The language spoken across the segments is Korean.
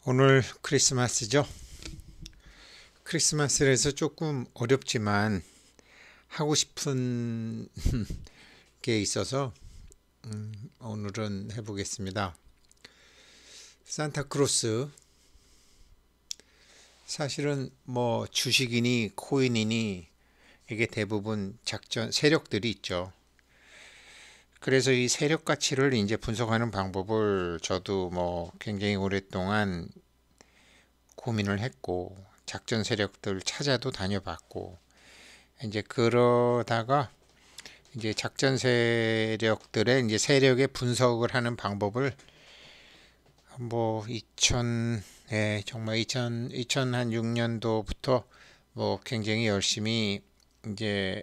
오늘 크리스마스죠. 크리스마스라서 조금 어렵지만 하고 싶은 게 있어서 오늘은 해보겠습니다. 산타크로스 사실은 뭐 주식이니 코인이니 이게 대부분 작전 세력들이 있죠. 그래서 이 세력 가치를 이제 분석하는 방법을 저도 뭐 굉장히 오랫동안 고민을 했고 작전 세력들 찾아도 다녀봤고 이제 그러다가 이제 작전 세력들의 이제 세력의 분석을 하는 방법을 뭐 2000, 정말 2006년도부터 뭐 굉장히 열심히 이제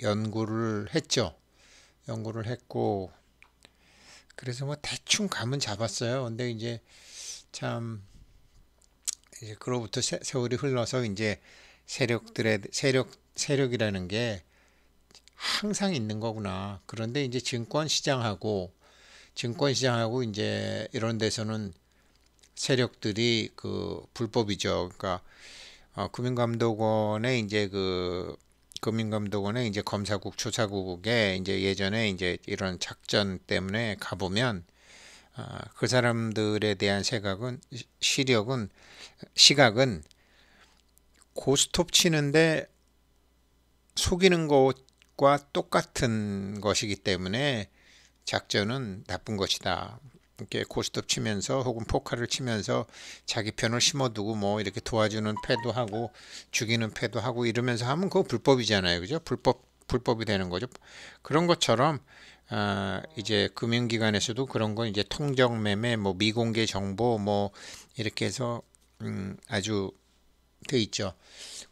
연구를 했죠. 연구를 했고 그래서 뭐 대충 감은 잡았어요. 근데 이제 참 이제 그로부터 세월이 흘러서 이제 세력이라는 게 항상 있는 거구나. 그런데 이제 증권 시장하고 이제 이런 데서는 세력들이 그 불법이죠. 그러니까 금융감독원의 이제 검사국 조사국에 이제 예전에 이제 이런 작전 때문에 가보면 그 사람들에 대한 시각은 고스톱 치는데 속이는 것과 똑같은 것이기 때문에 작전은 나쁜 것이다. 이렇게 고스톱 치면서 혹은 포카를 치면서 자기 편을 심어두고 뭐 이렇게 도와주는 패도 하고 죽이는 패도 하고 이러면서 하면 그거 불법이잖아요. 그죠? 불법이 되는 거죠. 그런 것처럼 이제 금융기관에서도 그런 건 이제 통정매매 뭐 미공개 정보 뭐 이렇게 해서 아주 돼 있죠.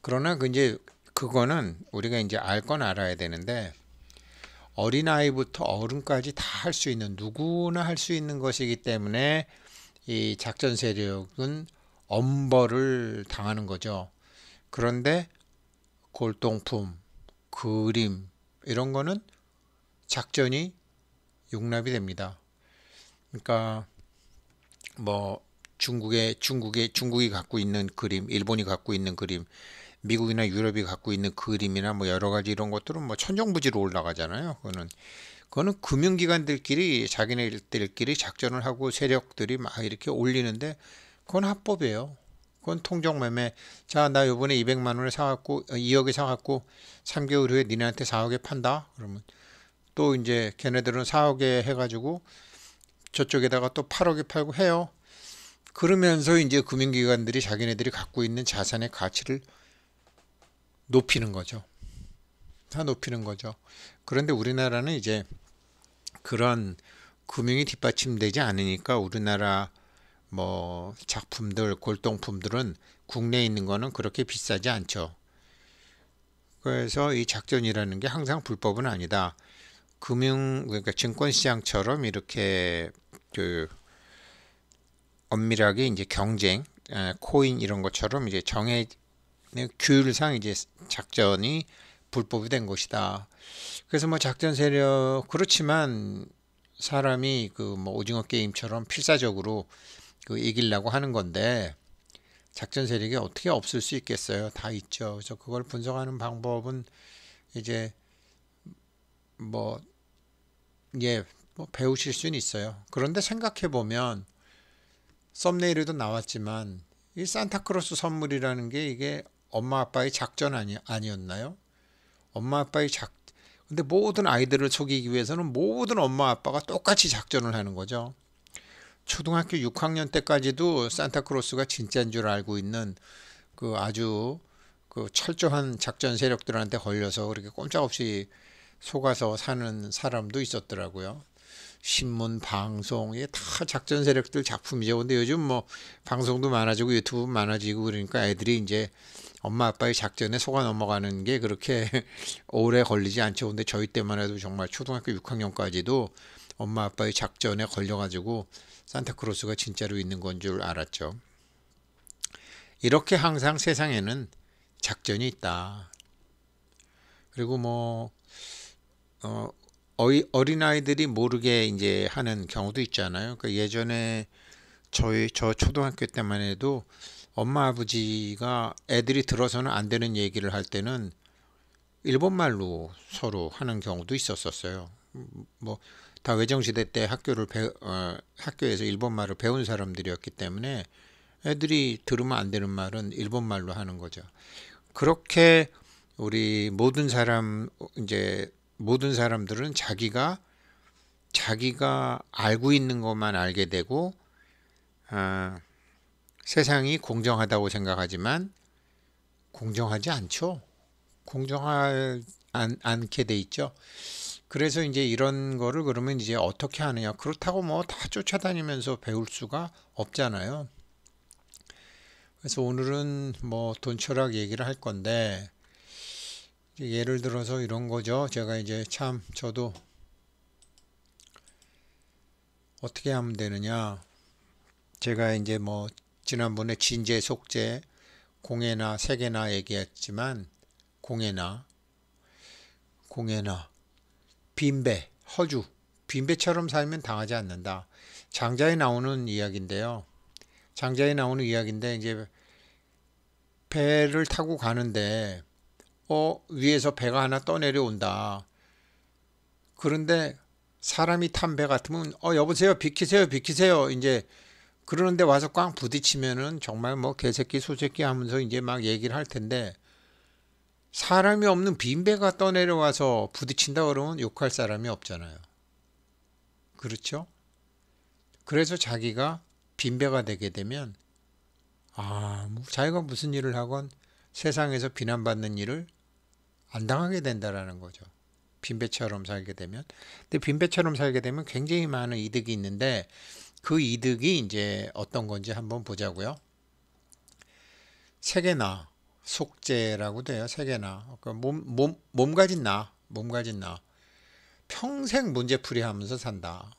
그러나 그 이제 그거는 우리가 이제 알 건 알아야 되는데 어린아이부터 어른까지 다 할 수 있는 누구나 할 수 있는 것이기 때문에 이 작전 세력은 엄벌을 당하는 거죠. 그런데 골동품, 그림 이런 거는 작전이 용납이 됩니다. 그러니까 뭐 중국이 갖고 있는 그림, 일본이 갖고 있는 그림, 미국이나 유럽이 갖고 있는 그림이나 뭐 여러 가지 이런 것들은 뭐 천정부지로 올라가잖아요. 그거는 금융기관들끼리 자기네들끼리 작전을 하고 세력들이 막 이렇게 올리는데 그건 합법이에요. 그건 통정매매. 자, 나 요번에 200만 원을 사갖고 2억에 사갖고 3개월 후에 니네한테 4억에 판다. 그러면 또 이제 걔네들은 4억에 해가지고 저쪽에다가 또 8억에 팔고 해요. 그러면서 이제 금융기관들이 자기네들이 갖고 있는 자산의 가치를 높이는 거죠. 다 높이는 거죠. 그런데 우리나라는 이제 그런 금융이 뒷받침되지 않으니까 우리나라 뭐 작품들, 골동품들은 국내에 있는 거는 그렇게 비싸지 않죠. 그래서 이 작전이라는 게 항상 불법은 아니다. 그러니까 증권시장처럼 이렇게 그 엄밀하게 이제 경쟁, 코인 이런 것처럼 이제 규율상 이제 작전이 불법이 된 것이다. 그래서 뭐 작전 세력 그렇지만 사람이 그 뭐 오징어 게임처럼 필사적으로 그 이기려고 하는 건데 작전 세력이 어떻게 없을 수 있겠어요? 다 있죠. 그래서 그걸 분석하는 방법은 이제 뭐 예, 뭐 배우실 수는 있어요. 그런데 생각해 보면 썸네일에도 나왔지만 이 산타크로스 선물이라는 게 이게 엄마 아빠의 작전 아니었나요? 엄마 아빠의 근데 모든 아이들을 속이기 위해서는 모든 엄마 아빠가 똑같이 작전을 하는 거죠. 초등학교 6학년 때까지도 산타크로스가 진짜인 줄 알고 있는 그 아주 그 철저한 작전 세력들한테 걸려서 그렇게 꼼짝없이 속아서 사는 사람도 있었더라고요. 신문, 방송, 이게 다 작전 세력들 작품이죠. 근데 요즘 뭐 방송도 많아지고 유튜브 많아지고 그러니까 애들이 이제 엄마 아빠의 작전에 속아 넘어가는 게 그렇게 오래 걸리지 않죠. 근데 저희 때만 해도 정말 초등학교 6학년까지도 엄마 아빠의 작전에 걸려가지고 산타크로스가 진짜로 있는 건 줄 알았죠. 이렇게 항상 세상에는 작전이 있다. 그리고 뭐 어린아이들이 모르게 이제 하는 경우도 있잖아요. 그러니까 예전에 저 초등학교 때만 해도 엄마 아버지가 애들이 들어서는 안 되는 얘기를 할 때는 일본말로 서로 하는 경우도 있었었어요. 뭐 다 외정시대 때 학교에서 일본말을 배운 사람들이었기 때문에 애들이 들으면 안 되는 말은 일본말로 하는 거죠. 그렇게 우리 모든 사람들은 자기가 알고 있는 것만 알게 되고, 아, 세상이 공정하다고 생각하지만 공정하지 않죠. 않게 돼 있죠. 그래서 이제 이런 거를 그러면 이제 어떻게 하느냐. 그렇다고 뭐 다 쫓아다니면서 배울 수가 없잖아요. 그래서 오늘은 뭐 돈 철학 얘기를 할 건데, 예를 들어서 이런 거죠. 제가 이제 참 저도 어떻게 하면 되느냐. 제가 이제 뭐 지난번에 진제, 속재, 공예나 세계나 얘기했지만, 공예나 빈배, 허주, 빈배처럼 살면 당하지 않는다. 장자에 나오는 이야기인데요. 장자에 나오는 이야기인데 이제 배를 타고 가는데 위에서 배가 하나 떠내려온다. 그런데 사람이 탄 배 같으면 여보세요, 비키세요, 비키세요. 이제 그러는데 와서 꽝 부딪히면은 정말 뭐 개새끼 소새끼 하면서 이제 막 얘기를 할 텐데, 사람이 없는 빈배가 떠내려와서 부딪힌다 그러면 욕할 사람이 없잖아요. 그렇죠? 그래서 자기가 빈배가 되게 되면 뭐 자기가 무슨 일을 하건 세상에서 비난받는 일을 안 당하게 된다라는 거죠. 빈배처럼 살게 되면. 근데 빈배처럼 살게 되면 굉장히 많은 이득이 있는데, 그 이득이 이제 어떤 건지 한번 보자고요. 세계나 속죄라고 돼요. 세계나. 그러니까 몸 가진 나. 평생 문제풀이 하면서 산다.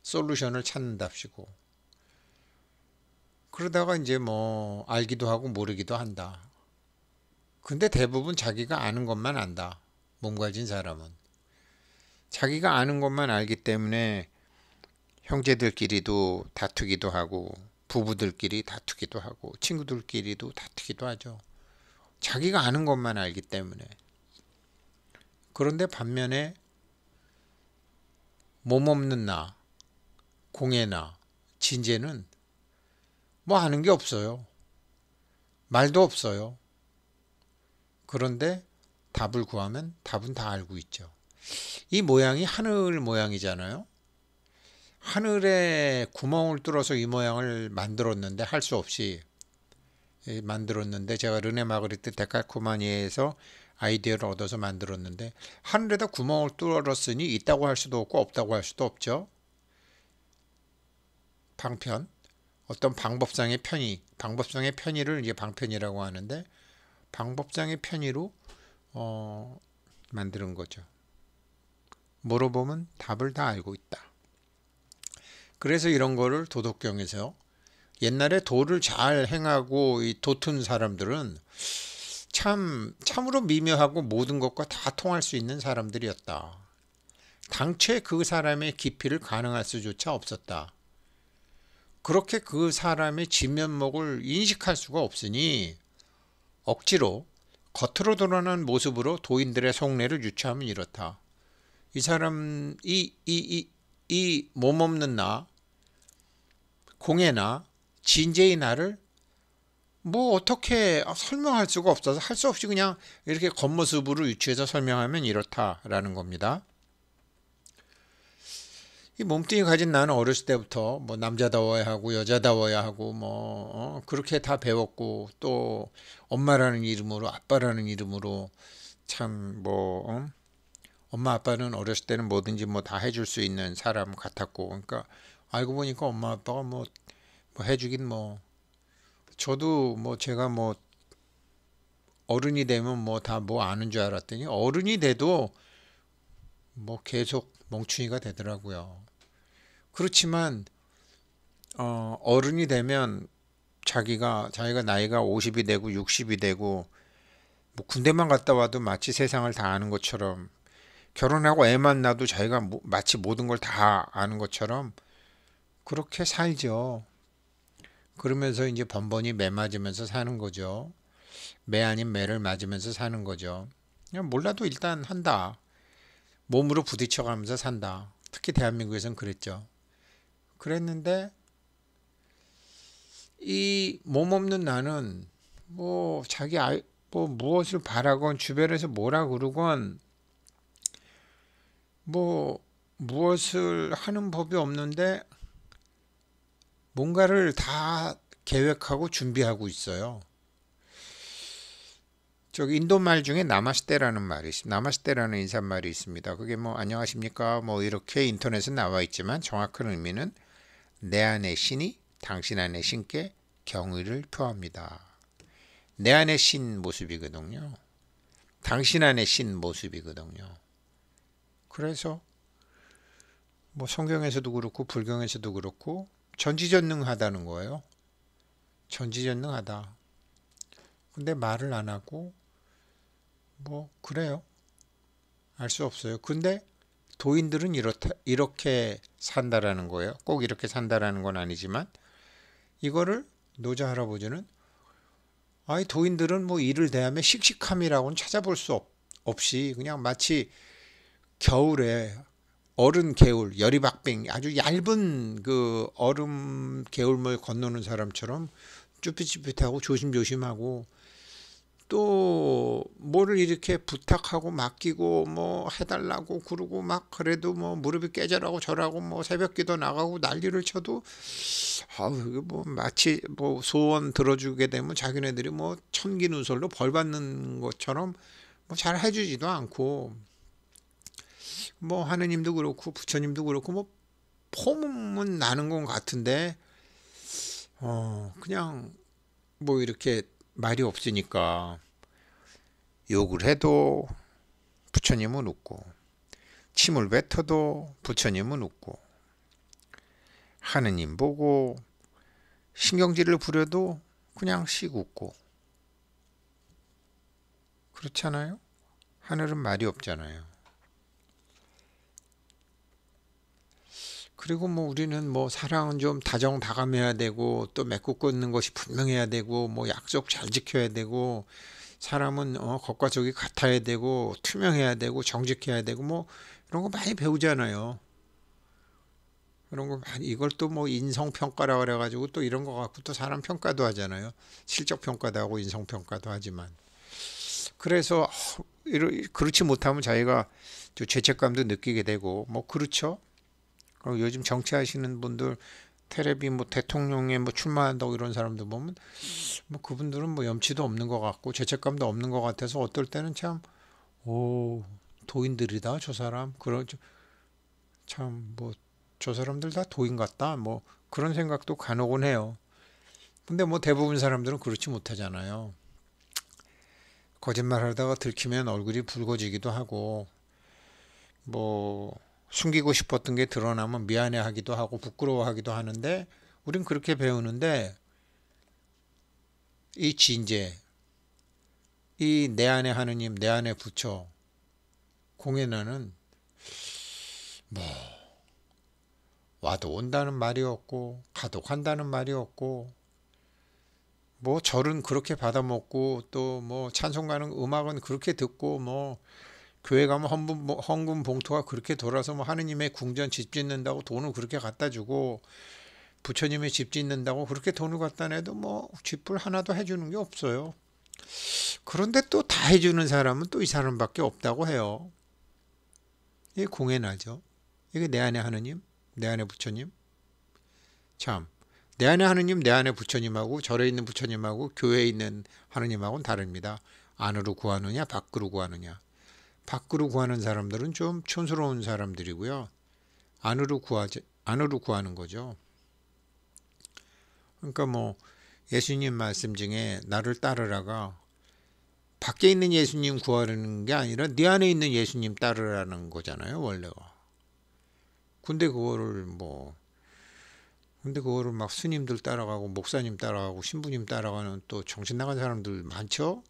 솔루션을 찾는답시고. 그러다가 이제 뭐 알기도 하고 모르기도 한다. 근데 대부분 자기가 아는 것만 안다. 몸 가진 사람은. 자기가 아는 것만 알기 때문에 형제들끼리도 다투기도 하고, 부부들끼리 다투기도 하고, 친구들끼리도 다투기도 하죠. 자기가 아는 것만 알기 때문에. 그런데 반면에 몸 없는 나, 공예나 진재는 뭐 아는 게 없어요. 말도 없어요. 그런데 답을 구하면 답은 다 알고 있죠. 이 모양이 하늘 모양이잖아요. 하늘에 구멍을 뚫어서 이 모양을 만들었는데, 할 수 없이 만들었는데, 제가 르네 마그리트 데칼코마니에서 아이디어를 얻어서 만들었는데, 하늘에다 구멍을 뚫었으니 있다고 할 수도 없고 없다고 할 수도 없죠. 방편, 어떤 방법상의 편의를 이제 방편이라고 하는데, 방법상의 편의로 만드는 거죠. 물어보면 답을 다 알고 있다. 그래서 이런 거를 도덕경에서, 옛날에 도를 잘 행하고 이 도튼 사람들은 참으로 미묘하고 모든 것과 다 통할 수 있는 사람들이었다. 당최 그 사람의 깊이를 가늠할 수조차 없었다. 그렇게 그 사람의 진면목을 인식할 수가 없으니 억지로 겉으로 드러난 모습으로 도인들의 속내를 유추하면 이렇다. 이 사람, 이 몸없는 나, 공예나 진재의 나를 뭐 어떻게 설명할 수가 없어서 할 수 없이 그냥 이렇게 겉모습으로 유추해서 설명하면 이렇다라는 겁니다. 이 몸뚱이 가진 나는 어렸을 때부터 뭐 남자다워야 하고 여자다워야 하고 뭐 그렇게 다 배웠고, 또 엄마라는 이름으로 아빠라는 이름으로 참 엄마 아빠는 어렸을 때는 뭐든지 뭐 다 해줄 수 있는 사람 같았고, 그러니까 알고 보니까 엄마 아빠가 뭐 해주긴 저도 제가 어른이 되면 다 아는 줄 알았더니 어른이 돼도 계속 멍충이가 되더라고요. 그렇지만 어른이 되면 자기가 나이가 50이 되고 60이 되고 군대만 갔다 와도 마치 세상을 다 아는 것처럼, 결혼하고 애만 낳아도 자기가 마치 모든 걸 다 아는 것처럼 그렇게 살죠. 그러면서 이제 번번이 매 맞으면서 사는 거죠. 매 아닌 매를 맞으면서 사는 거죠. 그냥 몰라도 일단 한다. 몸으로 부딪혀가면서 산다. 특히 대한민국에선 그랬죠. 그랬는데 이 몸 없는 나는 뭐 자기 뭐 무엇을 바라건 주변에서 뭐라 그러건 뭐 무엇을 하는 법이 없는데 뭔가를 다 계획하고 준비하고 있어요. 저기 인도 말 중에 나마스테라는 말이 있습니다. 나마스테라는 인사말이 있습니다. 그게 뭐 안녕하십니까 뭐 이렇게 인터넷에 나와 있지만 정확한 의미는 내 안의 신이 당신 안의 신께 경의를 표합니다. 내 안의 신 모습이거든요. 당신 안의 신 모습이거든요. 그래서 뭐 성경에서도 그렇고 불경에서도 그렇고 전지전능하다는 거예요. 전지전능하다. 근데 말을 안 하고 뭐 그래요. 알 수 없어요. 근데 도인들은 이렇게 산다라는 거예요. 꼭 이렇게 산다라는 건 아니지만 이거를 노자 할아버지는 아이 도인들은 뭐 일을 대하면 씩씩함이라고는 찾아볼 수 없이 그냥 마치 겨울에 얼음 개울 열이박빙 아주 얇은 그 얼음 개울물 건너는 사람처럼 쭈삣쭈삣하고 조심조심하고 또 뭐를 이렇게 부탁하고 맡기고 뭐 해달라고 그러고 막 그래도 뭐 무릎이 깨져라고 저라고 뭐 새벽기도 나가고 난리를 쳐도 이거 뭐 마치 뭐 소원 들어주게 되면 자기네들이 뭐 천기누설로 벌 받는 것처럼 뭐 잘 해주지도 않고 뭐 하느님도 그렇고 부처님도 그렇고 뭐 폼은 나는 것 같은데 그냥 뭐 이렇게 말이 없으니까 욕을 해도 부처님은 웃고 침을 뱉어도 부처님은 웃고 하느님 보고 신경질을 부려도 그냥 씩 웃고 그렇잖아요. 하늘은 말이 없잖아요. 그리고 뭐 우리는 뭐 사랑은 좀 다정다감해야 되고 또 맺고 끊는 것이 분명해야 되고 뭐 약속 잘 지켜야 되고 사람은 겉과 속이 같아야 되고 투명해야 되고 정직해야 되고 뭐 이런 거 많이 배우잖아요. 그런 거 많이 이걸 또 뭐 인성평가라 그래가지고 또 이런 거 갖고 또 사람 평가도 하잖아요. 실적 평가도 하고 인성 평가도 하지만 그래서 그렇지 못하면 자기가 또 죄책감도 느끼게 되고 뭐 그렇죠. 요즘 정치하시는 분들 테레비 뭐 대통령에 뭐 출마한다고 이런 사람들 보면 뭐 그분들은 뭐 염치도 없는 것 같고 죄책감도 없는 것 같아서 어떨 때는 참 오 도인들이다 저 사람 그런 참 뭐 저 사람들 다 도인 같다 뭐 그런 생각도 간혹은 해요. 근데 뭐 대부분 사람들은 그렇지 못하잖아요. 거짓말하다가 들키면 얼굴이 붉어지기도 하고 뭐 숨기고 싶었던 게 드러나면 미안해하기도 하고 부끄러워하기도 하는데 우린 그렇게 배우는데 이 진제 이 내 안에 하느님 내 안에 부처 공연하는 뭐 와도 온다는 말이 없고 가도 간다는 말이 없고 뭐 절은 그렇게 받아먹고 또 뭐 찬송 가는 음악은 그렇게 듣고 뭐 교회 가면 헌금 봉투가 그렇게 돌아서 뭐 하느님의 궁전 집 짓는다고 돈을 그렇게 갖다 주고 부처님의 집 짓는다고 그렇게 돈을 갖다 내도 뭐 쥐뿔 하나도 해주는 게 없어요. 그런데 또 다 해주는 사람은 또 이 사람밖에 없다고 해요. 이게 공연하죠. 이게 내 안에 하느님, 내 안에 부처님. 참, 내 안에 하느님, 내 안에 부처님하고 절에 있는 부처님하고 교회에 있는 하느님하고는 다릅니다. 안으로 구하느냐, 밖으로 구하느냐. 밖으로 구하는 사람들은 좀 촌스러운 사람들이고요. 안으로 구하는 거죠. 그러니까 뭐 예수님 말씀 중에 나를 따르라가 밖에 있는 예수님 구하려는 게 아니라 네 안에 있는 예수님 따르라는 거잖아요, 원래가. 근데 그거를 막 스님들 따라가고 목사님 따라가고 신부님 따라가는 또 정신 나간 사람들 많죠.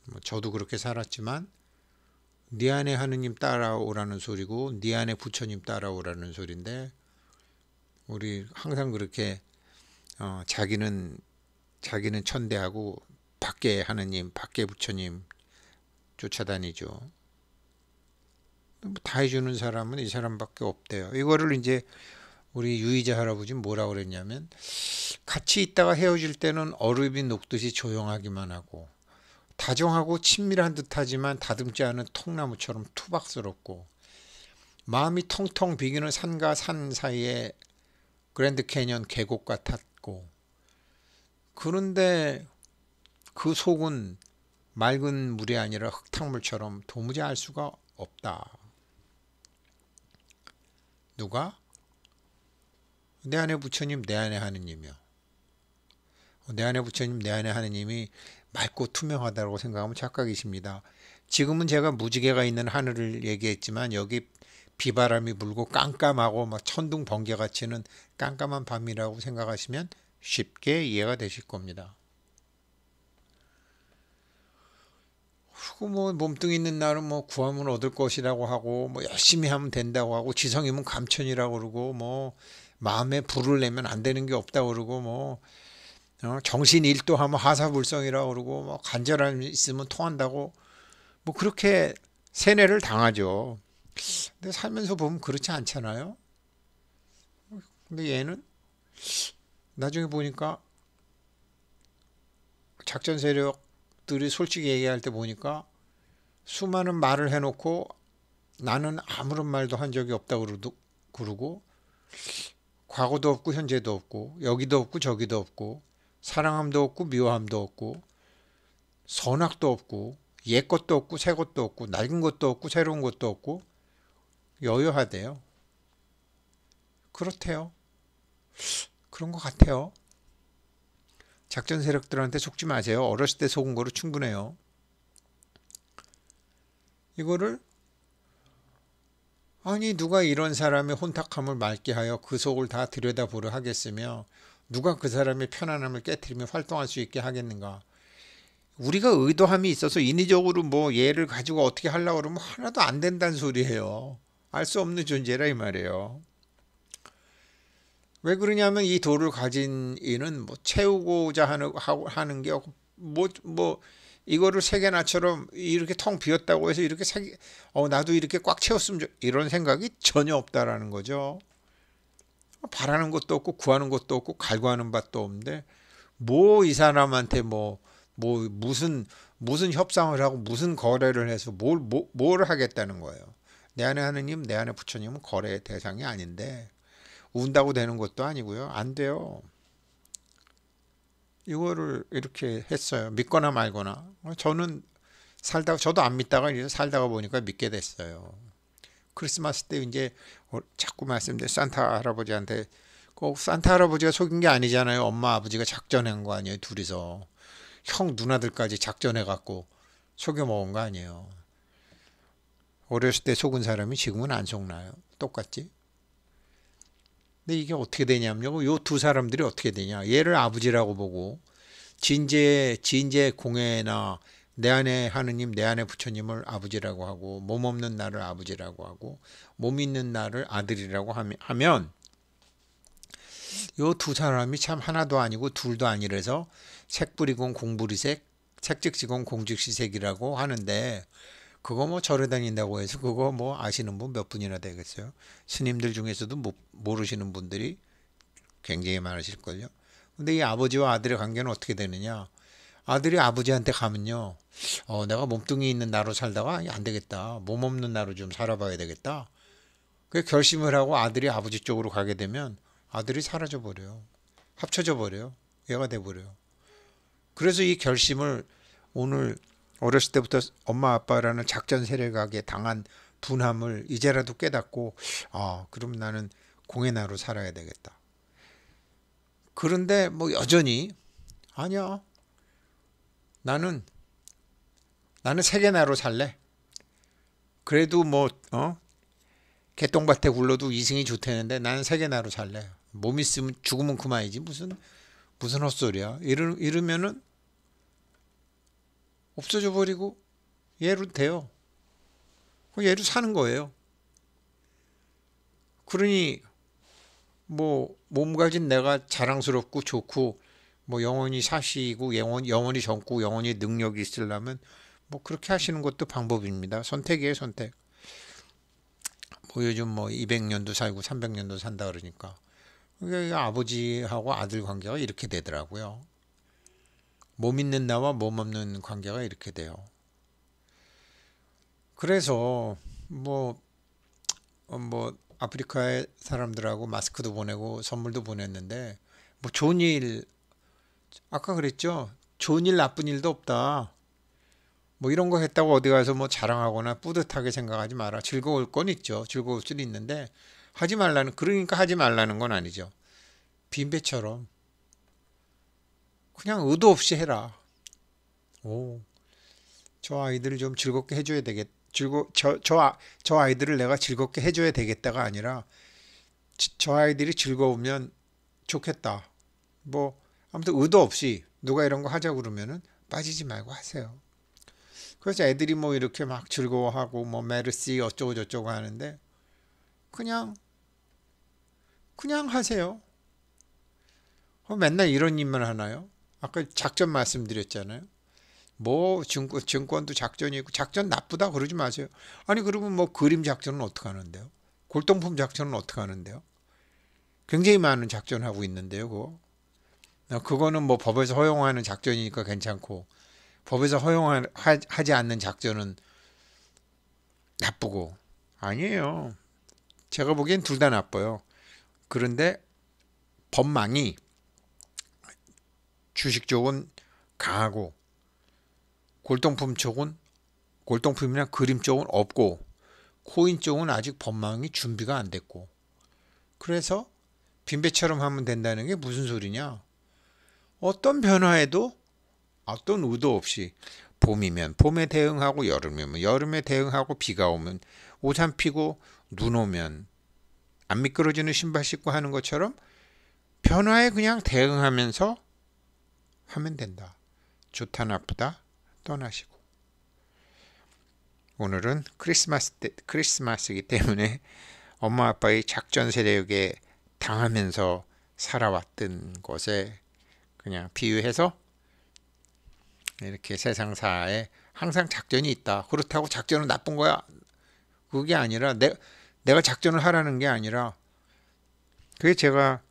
뭐 저도 그렇게 살았지만 네 안에 하느님 따라오라는 소리고 네 안에 부처님 따라오라는 소리인데 우리 항상 그렇게 자기는 천대하고 밖에 하느님, 밖에 부처님 쫓아다니죠. 다 해주는 사람은 이 사람밖에 없대요. 이거를 이제 우리 유이자 할아버지는 뭐라 그랬냐면, 같이 있다가 헤어질 때는 얼음이 녹듯이 조용하기만 하고, 다정하고 친밀한 듯하지만 다듬지 않은 통나무처럼 투박스럽고, 마음이 텅텅 비기는 산과 산 사이에 그랜드 캐년 계곡 같았고, 그런데 그 속은 맑은 물이 아니라 흙탕물처럼 도무지 알 수가 없다. 누가? 내 안에 부처님, 내 안에 하느님이요. 내 안에 부처님, 내 안에 하느님이 맑고 투명하다고 생각하면 착각이십니다. 지금은 제가 무지개가 있는 하늘을 얘기했지만, 여기 비바람이 불고 깜깜하고 막 천둥 번개가 치는 깜깜한 밤이라고 생각하시면 쉽게 이해가 되실 겁니다. 그리고 뭐 몸뚱이 있는 날은 뭐 구하면 얻을 것이라고 하고, 뭐 열심히 하면 된다고 하고, 지성이면 감천이라고 그러고, 뭐 마음에 불을 내면 안 되는 게 없다고 그러고, 뭐 정신 일도하면 하사불성이라고 그러고, 뭐 간절함이 있으면 통한다고, 뭐 그렇게 세뇌를 당하죠. 근데 살면서 보면 그렇지 않잖아요. 근데 얘는 나중에 보니까 작전 세력들이 솔직히 얘기할 때 보니까 수많은 말을 해놓고 나는 아무런 말도 한 적이 없다고 그러고, 과거도 없고 현재도 없고 여기도 없고 저기도 없고, 사랑함도 없고 미워함도 없고, 선악도 없고, 옛 것도 없고 새 것도 없고, 낡은 것도 없고 새로운 것도 없고, 여여하대요. 그렇대요. 그런 것 같아요. 작전 세력들한테 속지 마세요. 어렸을 때 속은 거로 충분해요. 이거를, 아니 누가 이런 사람의 혼탁함을 맑게 하여 그 속을 다 들여다보려 하겠으며, 누가 그 사람의 편안함을 깨트리며 활동할 수 있게 하겠는가. 우리가 의도함이 있어서 인위적으로 뭐 얘를 가지고 어떻게 하려고 그러면 하나도 안 된다는 소리예요. 알 수 없는 존재라 이 말이에요. 왜 그러냐면 이 돌을 가진 이는 뭐 채우고자 하는 게, 뭐 이거를 세 개나처럼 이렇게 텅 비었다고 해서 이렇게 나도 이렇게 꽉 채웠으면 이런 생각이 전혀 없다라는 거죠. 바라는 것도 없고 구하는 것도 없고 갈구하는 바도 없는데, 뭐 이 사람한테 무슨 협상을 하고 무슨 거래를 해서 뭘 하겠다는 거예요. 내 안에 하느님, 내 안에 부처님은 거래의 대상이 아닌데, 운다고 되는 것도 아니고요. 안 돼요. 이거를 이렇게 했어요. 믿거나 말거나. 저도 안 믿다가 이제 살다가 보니까 믿게 됐어요. 크리스마스 때 이제 자꾸 말씀드린 산타 할아버지한테, 꼭 산타 할아버지가 속인 게 아니잖아요. 엄마 아버지가 작전한 거 아니에요. 둘이서 형 누나들까지 작전해 갖고 속여 먹은 거 아니에요. 어렸을 때 속은 사람이 지금은 안 속나요? 똑같지? 근데 이게 어떻게 되냐면요, 요 두 사람들이 어떻게 되냐, 얘를 아버지라고 보고 진제 공예나 내 안에 하느님, 내 안에 부처님을 아버지라고 하고, 몸 없는 나를 아버지라고 하고, 몸 있는 나를 아들이라고 하면, 요 두 사람이 참 하나도 아니고 둘도 아니라서 색불이공 공불이색, 색즉시공 공즉시색이라고 하는데, 그거 뭐 절에 다닌다고 해서 그거 뭐 아시는 분 몇 분이나 되겠어요? 스님들 중에서도 모르시는 분들이 굉장히 많으실걸요. 근데 이 아버지와 아들의 관계는 어떻게 되느냐? 아들이 아버지한테 가면요, 내가 몸뚱이 있는 나로 살다가 안 되겠다, 몸 없는 나로 좀 살아봐야 되겠다. 그 결심을 하고 아들이 아버지 쪽으로 가게 되면 아들이 사라져 버려요. 합쳐져 버려요. 얘가 돼 버려요. 그래서 이 결심을, 오늘 어렸을 때부터 엄마 아빠라는 작전 세력에게 당한 분함을 이제라도 깨닫고, 그럼 나는 공의 나로 살아야 되겠다. 그런데 뭐 여전히 아니야, 나는 세계 나로 살래. 그래도 뭐 개똥밭에 굴러도 이승이 좋다는데 나는 세계 나로 살래. 몸 있으면 죽으면 그만이지, 무슨 헛소리야. 이러면은 없어져 버리고 얘로 돼요. 얘로 사는 거예요. 그러니 뭐 몸 가진 내가 자랑스럽고 좋고 뭐 영원히 사시고 영원히 젊고 영원히 능력이 있으려면 뭐 그렇게 하시는 것도 방법입니다. 선택이에요, 선택. 뭐 요즘 뭐 200년도 살고 300년도 산다 그러니까 이게 아버지하고 아들 관계가 이렇게 되더라고요. 몸 있는 나와 몸 없는 관계가 이렇게 돼요. 그래서 뭐 아프리카의 사람들하고 마스크도 보내고 선물도 보냈는데 뭐 좋은 일 아까 그랬죠. 좋은 일 나쁜 일도 없다. 뭐 이런 거 했다고 어디 가서 뭐 자랑하거나 뿌듯하게 생각하지 마라. 즐거울 건 있죠. 즐거울 수도 있는데 그러니까 하지 말라는 건 아니죠. 빈배처럼 그냥 의도 없이 해라. 오, 저 아이들을 좀 즐겁게 해줘야 되겠. 저 아이들을 내가 즐겁게 해줘야 되겠다가 아니라 저 아이들이 즐거우면 좋겠다. 뭐 아무튼 의도 없이 누가 이런 거 하자고 그러면은 빠지지 말고 하세요. 그래서 애들이 뭐 이렇게 막 즐거워하고 뭐 메르시 어쩌고 저쩌고 하는데 그냥 하세요. 맨날 이런 일만 하나요? 아까 작전 말씀드렸잖아요. 뭐 증권도 작전이고 작전 나쁘다 그러지 마세요. 아니 그러면 뭐 그림 작전은 어떻게 하는데요? 골동품 작전은 어떻게 하는데요? 굉장히 많은 작전하고 있는데요. 그거는 뭐 법에서 허용하는 작전이니까 괜찮고 법에서 허용하지 않는 작전은 나쁘고 아니에요. 제가 보기엔 둘 다 나빠요. 그런데 법망이 주식 쪽은 강하고 골동품이나 그림 쪽은 없고 코인 쪽은 아직 법망이 준비가 안 됐고 그래서 빈배처럼 하면 된다는 게 무슨 소리냐? 어떤 변화에도 어떤 의도 없이 봄이면 봄에 대응하고 여름이면 여름에 대응하고 비가 오면 옷 안 피고 눈 오면 안 미끄러지는 신발 신고 하는 것처럼 변화에 그냥 대응하면서 하면 된다. 좋다 나쁘다 떠나시고 오늘은 크리스마스이기 때문에 엄마 아빠의 작전 세력에 당하면서 살아왔던 것에 그냥 비유해서 이렇게 세상사에 항상 작전이 있다. 그렇다고 작전은 나쁜 거야. 그게 아니라 내가 작전을 하라는 게 아니라 그게 제가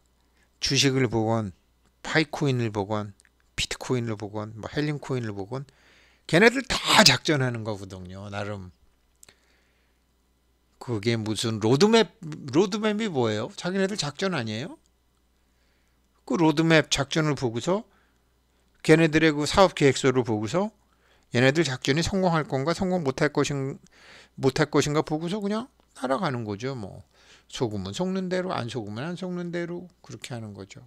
주식을 보건 파이코인을 보건 비트코인을 보건 뭐 헬린코인을 보건 걔네들 다 작전하는 거거든요. 나름. 그게 무슨 로드맵이 뭐예요? 자기네들 작전 아니에요? 그 로드맵 작전을 보고서 걔네들의 그 사업 계획서를 보고서 얘네들 작전이 성공할 건가 성공 못할 것인가 보고서 그냥 따라가는 거죠. 뭐 속으면 속는 대로 안 속으면 안 속는 대로 그렇게 하는 거죠.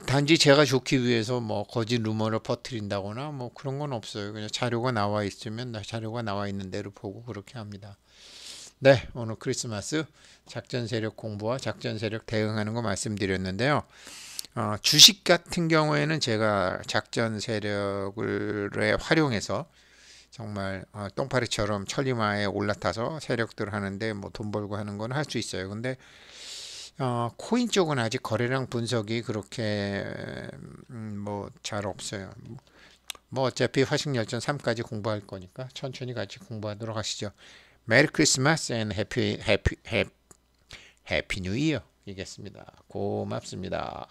단지 제가 좋기 위해서 뭐 거짓 루머를 퍼뜨린다거나 뭐 그런 건 없어요. 그냥 자료가 나와 있으면 자료가 나와 있는 대로 보고 그렇게 합니다. 네, 오늘 크리스마스 작전 세력 공부와 작전 세력 대응하는 거 말씀드렸는데요. 주식 같은 경우에는 제가 작전 세력을 활용해서 정말 똥파리처럼 천리마에 올라타서 세력들 하는데 뭐 돈 벌고 하는 건 할 수 있어요. 근데 코인 쪽은 아직 거래량 분석이 그렇게 뭐 잘 없어요. 뭐 어차피 화식열전 3까지 공부할 거니까 천천히 같이 공부하도록 하시죠. 메리 크리스마스 앤 해피 뉴 이어 이겠습니다. 고맙습니다.